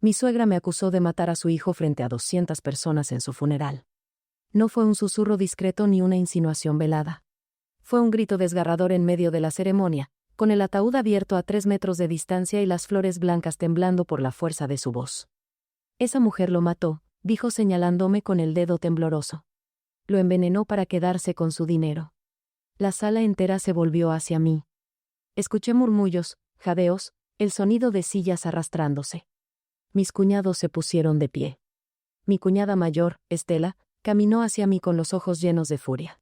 Mi suegra me acusó de matar a su hijo frente a 200 personas en su funeral. No fue un susurro discreto ni una insinuación velada. Fue un grito desgarrador en medio de la ceremonia, con el ataúd abierto a 3 metros de distancia y las flores blancas temblando por la fuerza de su voz. Esa mujer lo mató, dijo señalándome con el dedo tembloroso. Lo envenenó para quedarse con su dinero. La sala entera se volvió hacia mí. Escuché murmullos, jadeos, el sonido de sillas arrastrándose. Mis cuñados se pusieron de pie. Mi cuñada mayor, Estela, caminó hacia mí con los ojos llenos de furia.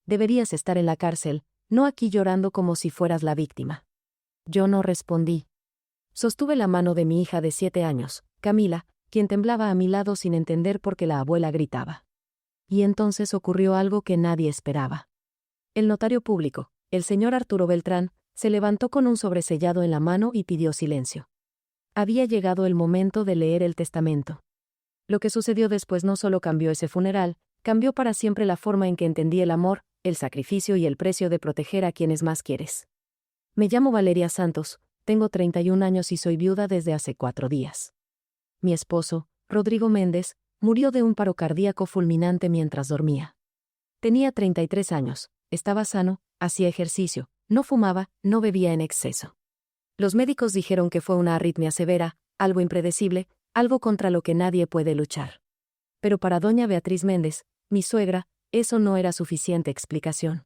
Deberías estar en la cárcel, no aquí llorando como si fueras la víctima. Yo no respondí. Sostuve la mano de mi hija de 7 años, Camila, quien temblaba a mi lado sin entender por qué la abuela gritaba. Y entonces ocurrió algo que nadie esperaba. El notario público, el señor Arturo Beltrán, se levantó con un sobresellado en la mano y pidió silencio. Había llegado el momento de leer el testamento. Lo que sucedió después no solo cambió ese funeral, cambió para siempre la forma en que entendí el amor, el sacrificio y el precio de proteger a quienes más quieres. Me llamo Valeria Santos, tengo 31 años y soy viuda desde hace 4 días. Mi esposo, Rodrigo Méndez, murió de un paro cardíaco fulminante mientras dormía. Tenía 33 años, estaba sano, hacía ejercicio, no fumaba, no bebía en exceso. Los médicos dijeron que fue una arritmia severa, algo impredecible, algo contra lo que nadie puede luchar. Pero para doña Beatriz Méndez, mi suegra, eso no era suficiente explicación.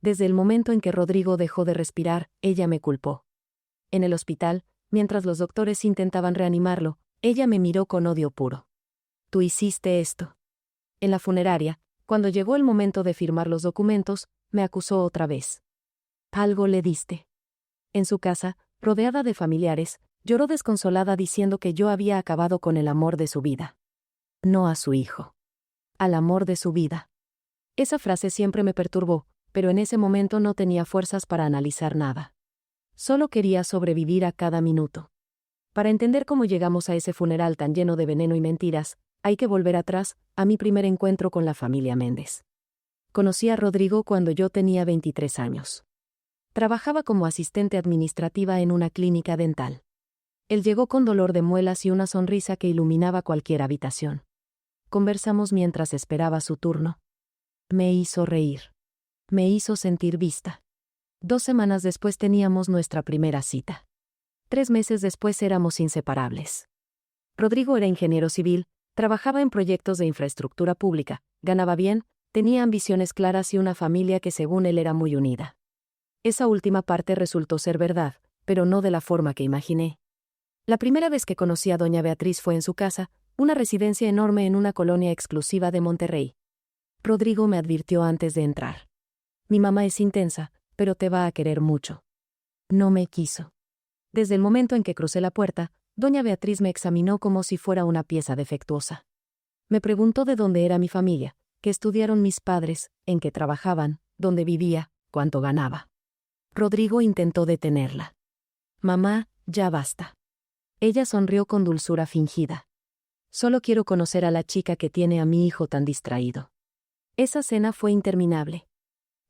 Desde el momento en que Rodrigo dejó de respirar, ella me culpó. En el hospital, mientras los doctores intentaban reanimarlo, ella me miró con odio puro. Tú hiciste esto. En la funeraria, cuando llegó el momento de firmar los documentos, me acusó otra vez. Algo le diste. En su casa, rodeada de familiares, lloró desconsolada diciendo que yo había acabado con el amor de su vida. No a su hijo. Al amor de su vida. Esa frase siempre me perturbó, pero en ese momento no tenía fuerzas para analizar nada. Solo quería sobrevivir a cada minuto. Para entender cómo llegamos a ese funeral tan lleno de veneno y mentiras, hay que volver atrás, a mi primer encuentro con la familia Méndez. Conocí a Rodrigo cuando yo tenía 23 años. Trabajaba como asistente administrativa en una clínica dental. Él llegó con dolor de muelas y una sonrisa que iluminaba cualquier habitación. Conversamos mientras esperaba su turno. Me hizo reír. Me hizo sentir vista. 2 semanas después teníamos nuestra primera cita. 3 meses después éramos inseparables. Rodrigo era ingeniero civil, trabajaba en proyectos de infraestructura pública, ganaba bien, tenía ambiciones claras y una familia que según él era muy unida. Esa última parte resultó ser verdad, pero no de la forma que imaginé. La primera vez que conocí a doña Beatriz fue en su casa, una residencia enorme en una colonia exclusiva de Monterrey. Rodrigo me advirtió antes de entrar. Mi mamá es intensa, pero te va a querer mucho. No me quiso. Desde el momento en que crucé la puerta, doña Beatriz me examinó como si fuera una pieza defectuosa. Me preguntó de dónde era mi familia, qué estudiaron mis padres, en qué trabajaban, dónde vivía, cuánto ganaba. Rodrigo intentó detenerla. Mamá, ya basta. Ella sonrió con dulzura fingida. Solo quiero conocer a la chica que tiene a mi hijo tan distraído. Esa cena fue interminable.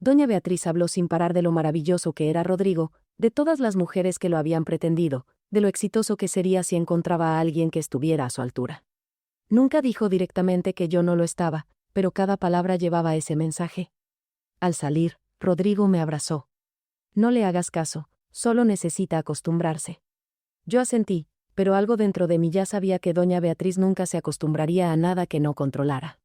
Doña Beatriz habló sin parar de lo maravilloso que era Rodrigo, de todas las mujeres que lo habían pretendido, de lo exitoso que sería si encontraba a alguien que estuviera a su altura. Nunca dijo directamente que yo no lo estaba, pero cada palabra llevaba ese mensaje. Al salir, Rodrigo me abrazó. No le hagas caso, solo necesita acostumbrarse. Yo asentí, pero algo dentro de mí ya sabía que doña Beatriz nunca se acostumbraría a nada que no controlara.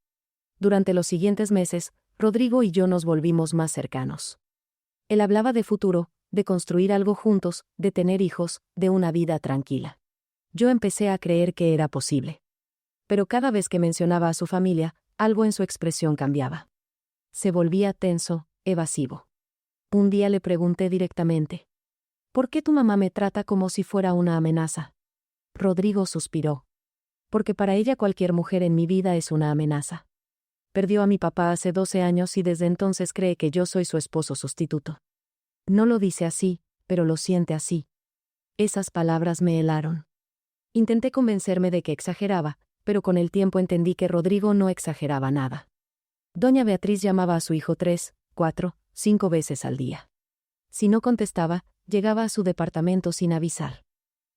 Durante los siguientes meses, Rodrigo y yo nos volvimos más cercanos. Él hablaba de futuro, de construir algo juntos, de tener hijos, de una vida tranquila. Yo empecé a creer que era posible. Pero cada vez que mencionaba a su familia, algo en su expresión cambiaba. Se volvía tenso, evasivo. Un día le pregunté directamente: ¿por qué tu mamá me trata como si fuera una amenaza? Rodrigo suspiró. Porque para ella cualquier mujer en mi vida es una amenaza. Perdió a mi papá hace 12 años y desde entonces cree que yo soy su esposo sustituto. No lo dice así, pero lo siente así. Esas palabras me helaron. Intenté convencerme de que exageraba, pero con el tiempo entendí que Rodrigo no exageraba nada. Doña Beatriz llamaba a su hijo 3, 4, 5 veces al día. Si no contestaba, llegaba a su departamento sin avisar.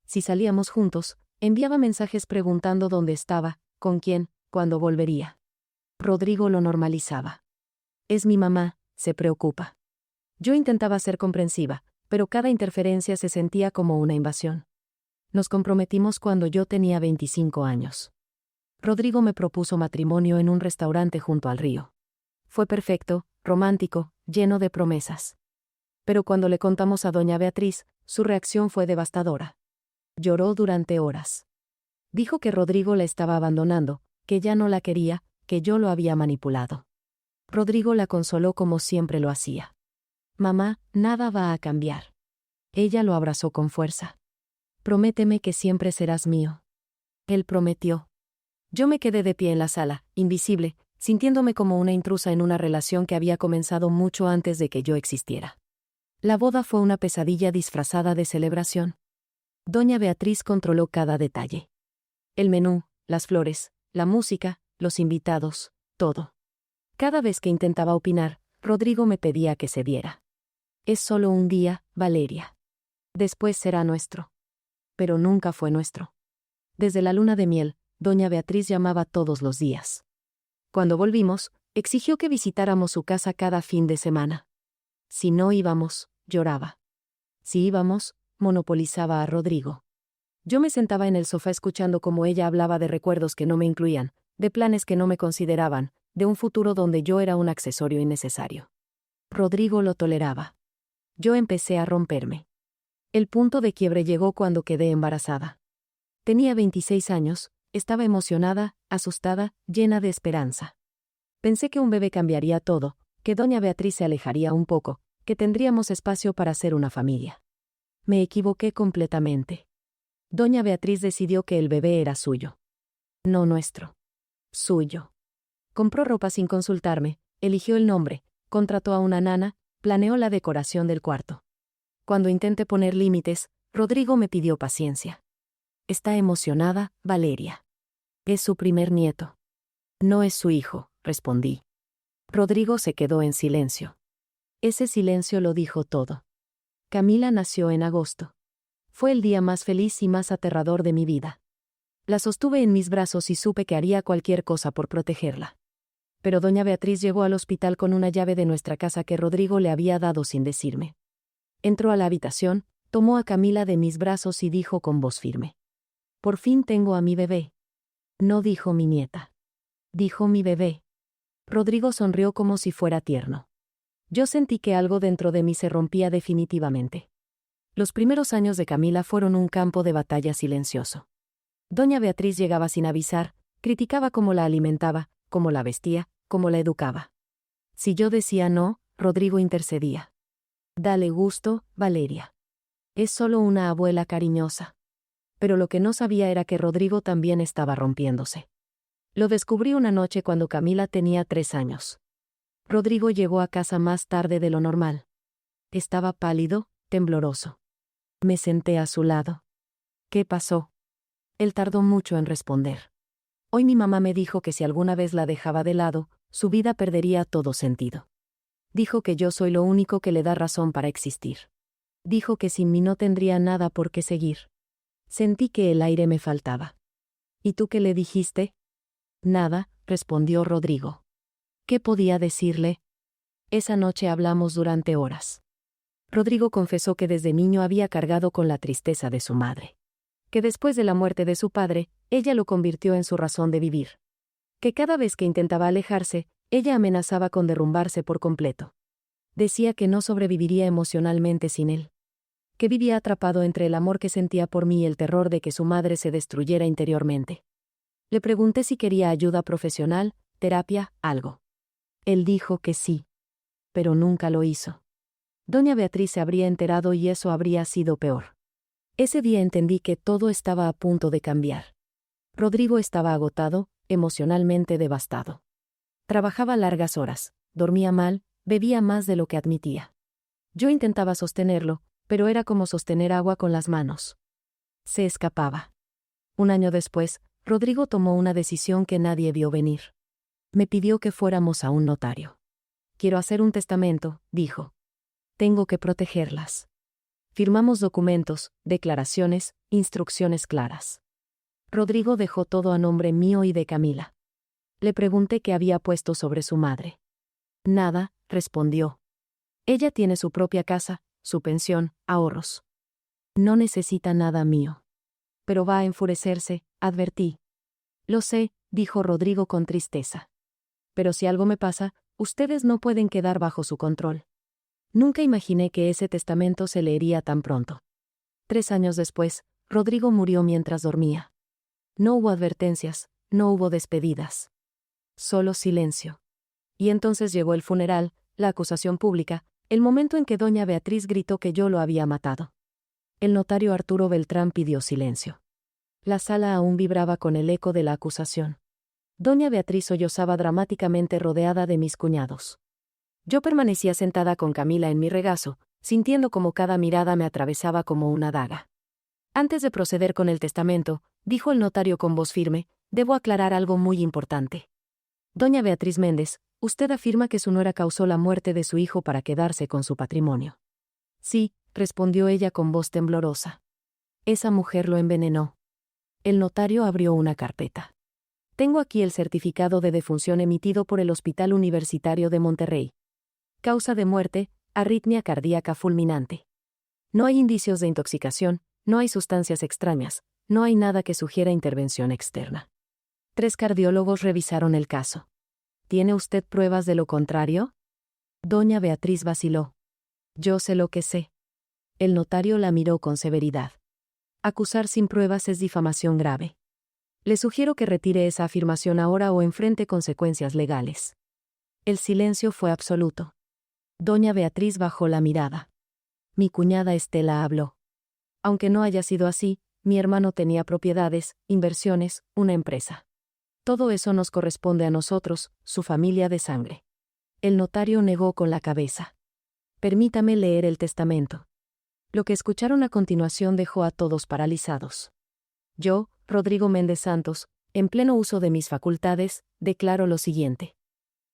Si salíamos juntos, Enviaba mensajes preguntando dónde estaba, con quién, cuándo volvería. Rodrigo lo normalizaba. Es mi mamá, se preocupa. Yo intentaba ser comprensiva, pero cada interferencia se sentía como una invasión. Nos comprometimos cuando yo tenía 25 años. Rodrigo me propuso matrimonio en un restaurante junto al río. Fue perfecto, romántico, lleno de promesas. Pero cuando le contamos a doña Beatriz, su reacción fue devastadora. Lloró durante horas. Dijo que Rodrigo la estaba abandonando, que ya no la quería, que yo lo había manipulado. Rodrigo la consoló como siempre lo hacía. Mamá, nada va a cambiar. Ella lo abrazó con fuerza. Prométeme que siempre serás mío. Él prometió. Yo me quedé de pie en la sala, invisible, sintiéndome como una intrusa en una relación que había comenzado mucho antes de que yo existiera. La boda fue una pesadilla disfrazada de celebración. Doña Beatriz controló cada detalle. El menú, las flores, la música, los invitados, todo. Cada vez que intentaba opinar, Rodrigo me pedía que se viera. Es solo un día, Valeria. Después será nuestro. Pero nunca fue nuestro. Desde la luna de miel, doña Beatriz llamaba todos los días. Cuando volvimos, exigió que visitáramos su casa cada fin de semana. Si no íbamos, lloraba. Si íbamos, monopolizaba a Rodrigo. Yo me sentaba en el sofá escuchando cómo ella hablaba de recuerdos que no me incluían, de planes que no me consideraban, de un futuro donde yo era un accesorio innecesario. Rodrigo lo toleraba. Yo empecé a romperme. El punto de quiebre llegó cuando quedé embarazada. Tenía 26 años, estaba emocionada, asustada, llena de esperanza. Pensé que un bebé cambiaría todo, que doña Beatriz se alejaría un poco, que tendríamos espacio para ser una familia. Me equivoqué completamente. Doña Beatriz decidió que el bebé era suyo. No nuestro. Suyo. Compró ropa sin consultarme, eligió el nombre, contrató a una nana, planeó la decoración del cuarto. Cuando intenté poner límites, Rodrigo me pidió paciencia. Está emocionada, Valeria. Es su primer nieto. No es su hijo, respondí. Rodrigo se quedó en silencio. Ese silencio lo dijo todo. Camila nació en agosto. Fue el día más feliz y más aterrador de mi vida. La sostuve en mis brazos y supe que haría cualquier cosa por protegerla. Pero doña Beatriz llegó al hospital con una llave de nuestra casa que Rodrigo le había dado sin decirme. Entró a la habitación, tomó a Camila de mis brazos y dijo con voz firme. Por fin tengo a mi bebé. No dijo mi nieta. Dijo mi bebé. Rodrigo sonrió como si fuera tierno. Yo sentí que algo dentro de mí se rompía definitivamente. Los primeros años de Camila fueron un campo de batalla silencioso. Doña Beatriz llegaba sin avisar, criticaba cómo la alimentaba, cómo la vestía, cómo la educaba. Si yo decía no, Rodrigo intercedía. Dale gusto, Valeria. Es solo una abuela cariñosa. Pero lo que no sabía era que Rodrigo también estaba rompiéndose. Lo descubrí una noche cuando Camila tenía 3 años. Rodrigo llegó a casa más tarde de lo normal. Estaba pálido, tembloroso. Me senté a su lado. ¿Qué pasó? Él tardó mucho en responder. Hoy mi mamá me dijo que si alguna vez la dejaba de lado, su vida perdería todo sentido. Dijo que yo soy lo único que le da razón para existir. Dijo que sin mí no tendría nada por qué seguir. Sentí que el aire me faltaba. ¿Y tú qué le dijiste? Nada, respondió Rodrigo. ¿Qué podía decirle? Esa noche hablamos durante horas. Rodrigo confesó que desde niño había cargado con la tristeza de su madre. Que después de la muerte de su padre, ella lo convirtió en su razón de vivir. Que cada vez que intentaba alejarse, ella amenazaba con derrumbarse por completo. Decía que no sobreviviría emocionalmente sin él. Que vivía atrapado entre el amor que sentía por mí y el terror de que su madre se destruyera interiormente. Le pregunté si quería ayuda profesional, terapia, algo. Él dijo que sí. Pero nunca lo hizo. Doña Beatriz se habría enterado y eso habría sido peor. Ese día entendí que todo estaba a punto de cambiar. Rodrigo estaba agotado, emocionalmente devastado. Trabajaba largas horas, dormía mal, bebía más de lo que admitía. Yo intentaba sostenerlo, pero era como sostener agua con las manos. Se escapaba. Un año después, Rodrigo tomó una decisión que nadie vio venir. Me pidió que fuéramos a un notario. Quiero hacer un testamento, dijo. Tengo que protegerlas. Firmamos documentos, declaraciones, instrucciones claras. Rodrigo dejó todo a nombre mío y de Camila. Le pregunté qué había puesto sobre su madre. Nada, respondió. Ella tiene su propia casa, su pensión, ahorros. No necesita nada mío. Pero va a enfurecerse, advertí. Lo sé, dijo Rodrigo con tristeza. Pero si algo me pasa, ustedes no pueden quedar bajo su control. Nunca imaginé que ese testamento se leería tan pronto. 3 años después, Rodrigo murió mientras dormía. No hubo advertencias, no hubo despedidas. Solo silencio. Y entonces llegó el funeral, la acusación pública, el momento en que doña Beatriz gritó que yo lo había matado. El notario Arturo Beltrán pidió silencio. La sala aún vibraba con el eco de la acusación. Doña Beatriz sollozaba dramáticamente rodeada de mis cuñados. Yo permanecía sentada con Camila en mi regazo, sintiendo como cada mirada me atravesaba como una daga. Antes de proceder con el testamento, dijo el notario con voz firme, debo aclarar algo muy importante. Doña Beatriz Méndez, usted afirma que su nuera causó la muerte de su hijo para quedarse con su patrimonio. Sí, respondió ella con voz temblorosa. Esa mujer lo envenenó. El notario abrió una carpeta. Tengo aquí el certificado de defunción emitido por el Hospital Universitario de Monterrey. Causa de muerte, arritmia cardíaca fulminante. No hay indicios de intoxicación, no hay sustancias extrañas, no hay nada que sugiera intervención externa. 3 cardiólogos revisaron el caso. ¿Tiene usted pruebas de lo contrario? Doña Beatriz vaciló. Yo sé lo que sé. El notario la miró con severidad. Acusar sin pruebas es difamación grave. Le sugiero que retire esa afirmación ahora o enfrente consecuencias legales. El silencio fue absoluto. Doña Beatriz bajó la mirada. Mi cuñada Estela habló. Aunque no haya sido así, mi hermano tenía propiedades, inversiones, una empresa. Todo eso nos corresponde a nosotros, su familia de sangre. El notario negó con la cabeza. Permítame leer el testamento. Lo que escucharon a continuación dejó a todos paralizados. Yo, Rodrigo Méndez Santos, en pleno uso de mis facultades, declaro lo siguiente.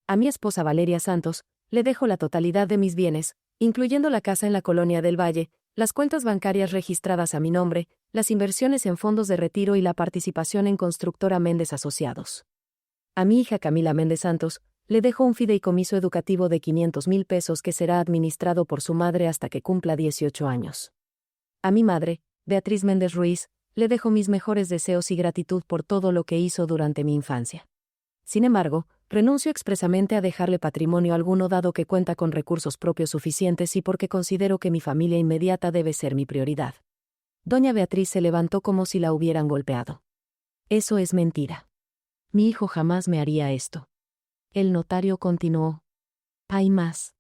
A mi esposa Valeria Santos, le dejo la totalidad de mis bienes, incluyendo la casa en la Colonia del Valle, las cuentas bancarias registradas a mi nombre, las inversiones en fondos de retiro y la participación en Constructora Méndez Asociados. A mi hija Camila Méndez Santos, le dejo un fideicomiso educativo de 500,000 pesos que será administrado por su madre hasta que cumpla 18 años. A mi madre, Beatriz Méndez Ruiz, le dejo mis mejores deseos y gratitud por todo lo que hizo durante mi infancia. Sin embargo, renuncio expresamente a dejarle patrimonio alguno dado que cuenta con recursos propios suficientes y porque considero que mi familia inmediata debe ser mi prioridad. Doña Beatriz se levantó como si la hubieran golpeado. Eso es mentira. Mi hijo jamás me haría esto. El notario continuó. Hay más.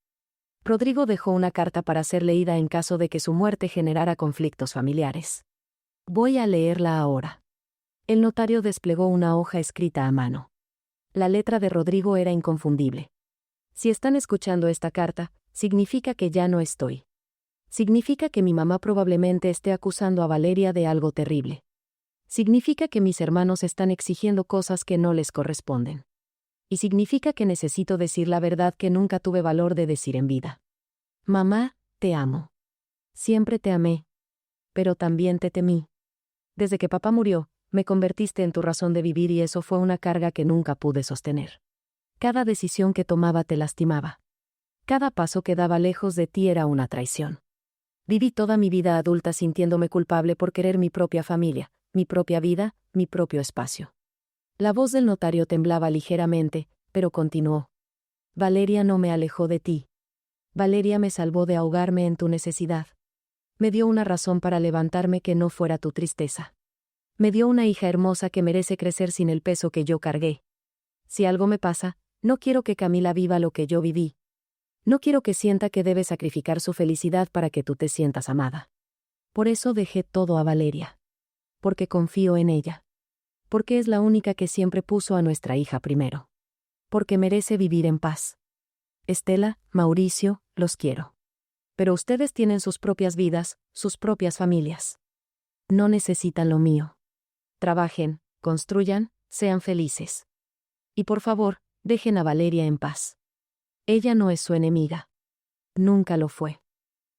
Rodrigo dejó una carta para ser leída en caso de que su muerte generara conflictos familiares. Voy a leerla ahora. El notario desplegó una hoja escrita a mano. La letra de Rodrigo era inconfundible. Si están escuchando esta carta, significa que ya no estoy. Significa que mi mamá probablemente esté acusando a Valeria de algo terrible. Significa que mis hermanos están exigiendo cosas que no les corresponden. Y significa que necesito decir la verdad que nunca tuve valor de decir en vida. Mamá, te amo. Siempre te amé. Pero también te temí. Desde que papá murió, me convertiste en tu razón de vivir y eso fue una carga que nunca pude sostener. Cada decisión que tomaba te lastimaba. Cada paso que daba lejos de ti era una traición. Viví toda mi vida adulta sintiéndome culpable por querer mi propia familia, mi propia vida, mi propio espacio. La voz del notario temblaba ligeramente, pero continuó. Valeria no me alejó de ti. Valeria me salvó de ahogarme en tu necesidad. Me dio una razón para levantarme que no fuera tu tristeza. Me dio una hija hermosa que merece crecer sin el peso que yo cargué. Si algo me pasa, no quiero que Camila viva lo que yo viví. No quiero que sienta que debe sacrificar su felicidad para que tú te sientas amada. Por eso dejé todo a Valeria. Porque confío en ella. Porque es la única que siempre puso a nuestra hija primero. Porque merece vivir en paz. Estela, Mauricio, los quiero. Pero ustedes tienen sus propias vidas, sus propias familias. No necesitan lo mío. Trabajen, construyan, sean felices. Y por favor, dejen a Valeria en paz. Ella no es su enemiga. Nunca lo fue.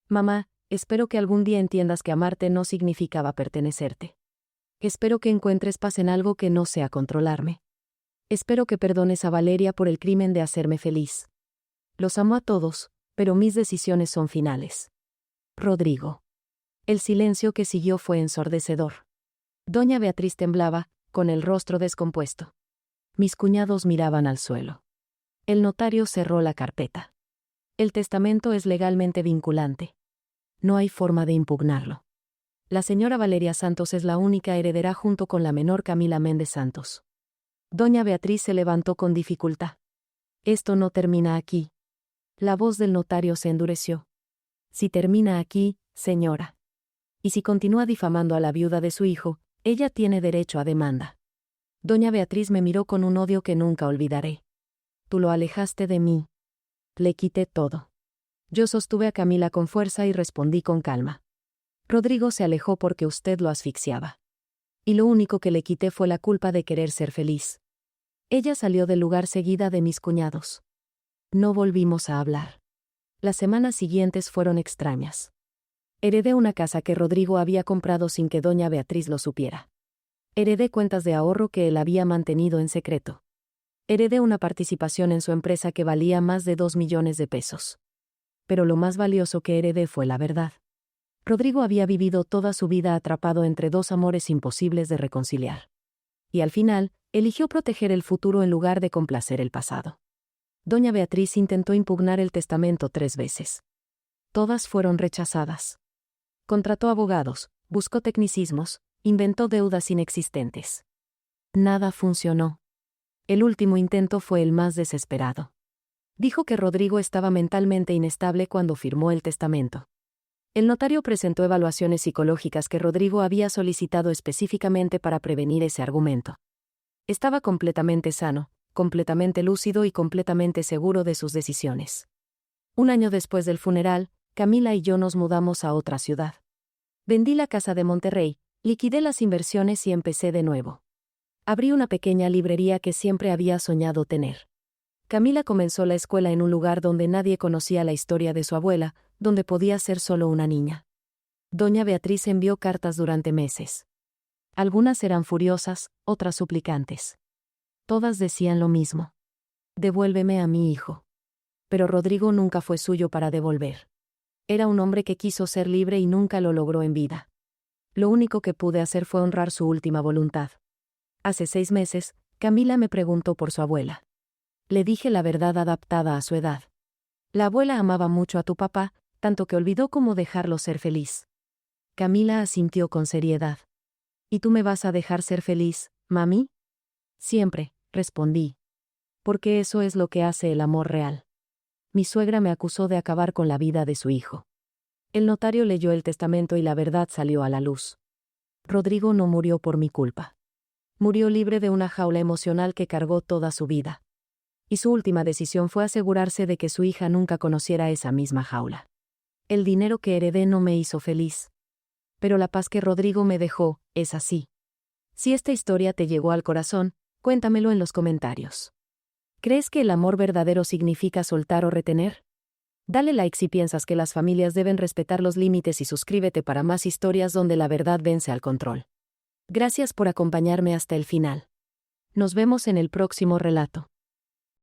Mamá, espero que algún día entiendas que amarte no significaba pertenecerte. Espero que encuentres paz en algo que no sea controlarme. Espero que perdones a Valeria por el crimen de hacerme feliz. Los amo a todos, pero mis decisiones son finales. Rodrigo. El silencio que siguió fue ensordecedor. Doña Beatriz temblaba, con el rostro descompuesto. Mis cuñados miraban al suelo. El notario cerró la carpeta. El testamento es legalmente vinculante. No hay forma de impugnarlo. La señora Valeria Santos es la única heredera junto con la menor Camila Méndez Santos. Doña Beatriz se levantó con dificultad. Esto no termina aquí. La voz del notario se endureció. Si termina aquí, señora. Y si continúa difamando a la viuda de su hijo, ella tiene derecho a demanda. Doña Beatriz me miró con un odio que nunca olvidaré. Tú lo alejaste de mí. Le quité todo. Yo sostuve a Camila con fuerza y respondí con calma. Rodrigo se alejó porque usted lo asfixiaba. Y lo único que le quité fue la culpa de querer ser feliz. Ella salió del lugar seguida de mis cuñados. No volvimos a hablar. Las semanas siguientes fueron extrañas. Heredé una casa que Rodrigo había comprado sin que doña Beatriz lo supiera. Heredé cuentas de ahorro que él había mantenido en secreto. Heredé una participación en su empresa que valía más de 2 millones de pesos. Pero lo más valioso que heredé fue la verdad. Rodrigo había vivido toda su vida atrapado entre dos amores imposibles de reconciliar. Y al final, eligió proteger el futuro en lugar de complacer el pasado. Doña Beatriz intentó impugnar el testamento 3 veces. Todas fueron rechazadas. Contrató abogados, buscó tecnicismos, inventó deudas inexistentes. Nada funcionó. El último intento fue el más desesperado. Dijo que Rodrigo estaba mentalmente inestable cuando firmó el testamento. El notario presentó evaluaciones psicológicas que Rodrigo había solicitado específicamente para prevenir ese argumento. Estaba completamente sano, completamente lúcido y completamente seguro de sus decisiones. Un año después del funeral, Camila y yo nos mudamos a otra ciudad. Vendí la casa de Monterrey, liquidé las inversiones y empecé de nuevo. Abrí una pequeña librería que siempre había soñado tener. Camila comenzó la escuela en un lugar donde nadie conocía la historia de su abuela, donde podía ser solo una niña. Doña Beatriz envió cartas durante meses. Algunas eran furiosas, otras suplicantes. Todas decían lo mismo. Devuélveme a mi hijo. Pero Rodrigo nunca fue suyo para devolver. Era un hombre que quiso ser libre y nunca lo logró en vida. Lo único que pude hacer fue honrar su última voluntad. Hace 6 meses, Camila me preguntó por su abuela. Le dije la verdad adaptada a su edad. La abuela amaba mucho a tu papá, tanto que olvidó cómo dejarlo ser feliz. Camila asintió con seriedad. ¿Y tú me vas a dejar ser feliz, mami? Siempre, respondí. Porque eso es lo que hace el amor real. Mi suegra me acusó de acabar con la vida de su hijo. El notario leyó el testamento y la verdad salió a la luz. Rodrigo no murió por mi culpa. Murió libre de una jaula emocional que cargó toda su vida. Y su última decisión fue asegurarse de que su hija nunca conociera esa misma jaula. El dinero que heredé no me hizo feliz. Pero la paz que Rodrigo me dejó, es así. Si esta historia te llegó al corazón, cuéntamelo en los comentarios. ¿Crees que el amor verdadero significa soltar o retener? Dale like si piensas que las familias deben respetar los límites y suscríbete para más historias donde la verdad vence al control. Gracias por acompañarme hasta el final. Nos vemos en el próximo relato.